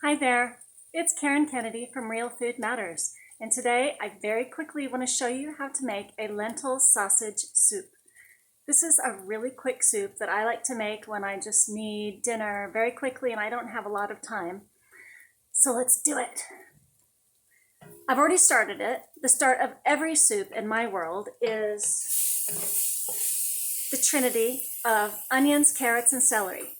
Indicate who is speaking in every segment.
Speaker 1: Hi there, it's Karen Kennedy from Real Food Matters, and today I very quickly want to show you how to make a lentil sausage soup. This is a really quick soup that I like to make when I just need dinner very quickly and I don't have a lot of time. So let's do it. I've already started it. The start of every soup in my world is the trinity of onions, carrots, and celery.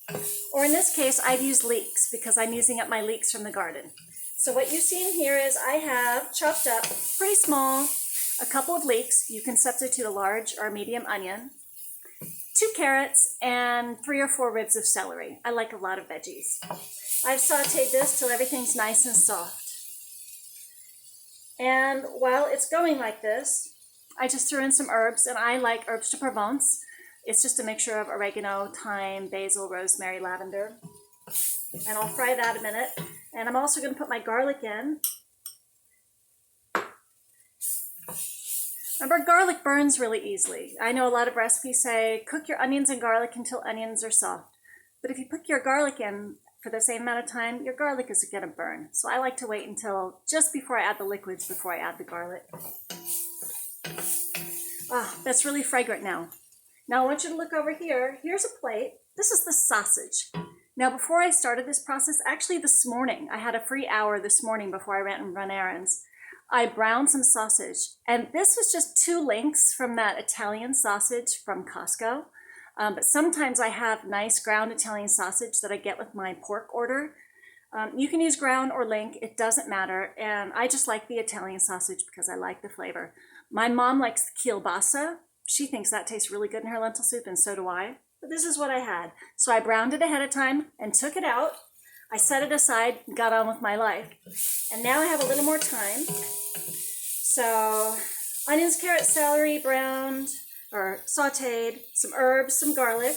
Speaker 1: Or in this case, I've used leeks because I'm using up my leeks from the garden. So what you see in here is I have chopped up, pretty small, a couple of leeks. You can substitute a large or a medium onion, 2 carrots, and 3 or 4 ribs of celery. I like a lot of veggies. I've sauteed this till everything's nice and soft. And while it's going like this, I just threw in some herbs, and I like herbs de Provence. It's just a mixture of oregano, thyme, basil, rosemary, lavender. And I'll fry that a minute. And I'm also going to put my garlic in. Remember, garlic burns really easily. I know a lot of recipes say cook your onions and garlic until onions are soft. But if you put your garlic in for the same amount of time, your garlic is going to burn. So I like to wait until just before I add the liquids before I add the garlic. Ah, that's really fragrant now. Now I want you to look over here. Here's a plate. This is the sausage. Now before I started this process, actually this morning, I had a free hour this morning before I went and run errands. I browned some sausage, and this was just 2 links from that Italian sausage from Costco. But sometimes I have nice ground Italian sausage that I get with my pork order. You can use ground or link, it doesn't matter. And I just like the Italian sausage because I like the flavor. My mom likes the kielbasa. She thinks that tastes really good in her lentil soup, and so do I. But this is what I had. So I browned it ahead of time and took it out. I set it aside and got on with my life. And now I have a little more time. So onions, carrots, celery, browned or sauteed, some herbs, some garlic.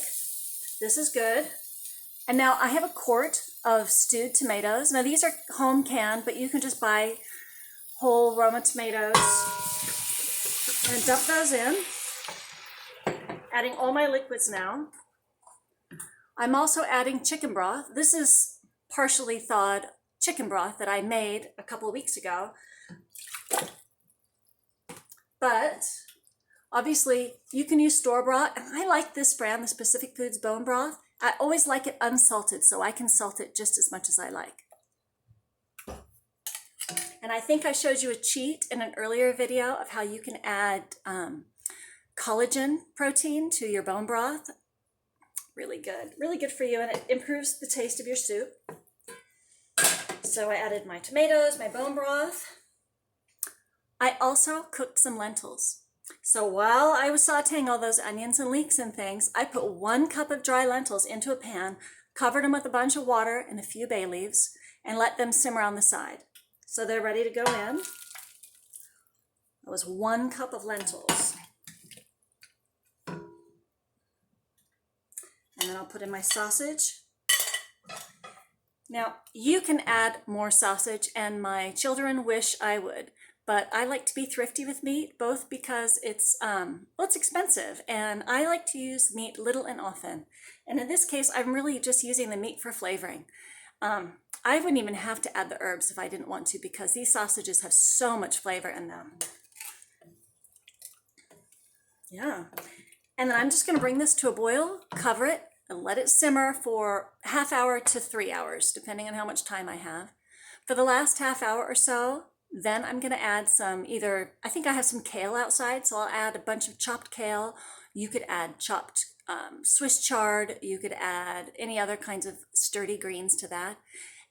Speaker 1: This is good. And now I have a quart of stewed tomatoes. Now these are home canned, but you can just buy whole Roma tomatoes and dump those in. Adding all my liquids now. I'm also adding chicken broth. This is partially thawed chicken broth that I made a couple of weeks ago. But obviously you can use store broth, and I like this brand, the Specific Foods bone broth. I always like it unsalted, so I can salt it just as much as I like. And I think I showed you a cheat in an earlier video of how you can add collagen protein to your bone broth. Really good for you, and it improves the taste of your soup. So I added my tomatoes, my bone broth. I also cooked some lentils. So while I was sauteing all those onions and leeks and things, I put 1 cup of dry lentils into a pan, covered them with a bunch of water and a few bay leaves, and let them simmer on the side. So they're ready to go in. That was 1 cup of lentils. And then I'll put in my sausage. Now, you can add more sausage, and my children wish I would, but I like to be thrifty with meat, both because it's expensive, and I like to use meat little and often. And in this case, I'm really just using the meat for flavoring. I wouldn't even have to add the herbs if I didn't want to, because these sausages have so much flavor in them. Yeah. And then I'm just going to bring this to a boil, cover it, and let it simmer for ½ hour to 3 hours, depending on how much time I have. For the last ½ hour or so, then I'm going to add some I think I have some kale outside, so I'll add a bunch of chopped kale. You could add chopped Swiss chard. You could add any other kinds of sturdy greens to that.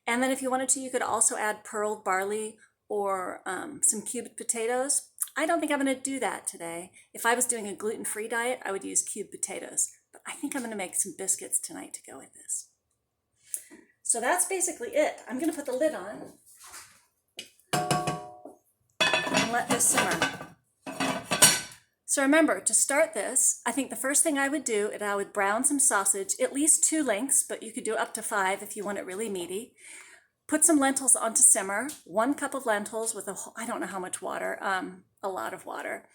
Speaker 1: And then if you wanted to, you could also add pearled barley or some cubed potatoes. I don't think I'm going to do that today. If I was doing a gluten-free diet, I would use cubed potatoes. But I think I'm going to make some biscuits tonight to go with this. So that's basically it. I'm going to put the lid on and let this simmer. So remember, to start this, I think the first thing I would do is I would brown some sausage, at least 2 links, but you could do up to 5 if you want it really meaty. Put some lentils on to simmer, 1 cup of lentils with I don't know how much water, a lot of water.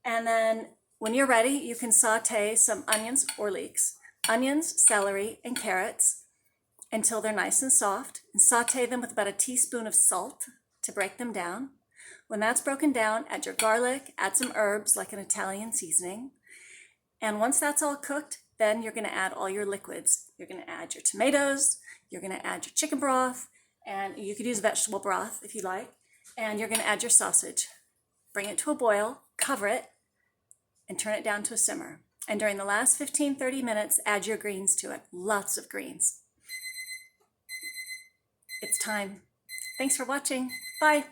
Speaker 1: And then when you're ready, you can saute some onions or leeks, onions, celery, and carrots. until they're nice and soft, and saute them with about a teaspoon of salt to break them down. When that's broken down, add your garlic, add some herbs like an Italian seasoning. And once that's all cooked, then you're gonna add all your liquids. You're gonna add your tomatoes, you're gonna add your chicken broth, and you could use vegetable broth if you like, and you're gonna add your sausage. Bring it to a boil, cover it, and turn it down to a simmer. And during the last 15-30 minutes, add your greens to it. Lots of greens. It's time. Thanks for watching. Bye.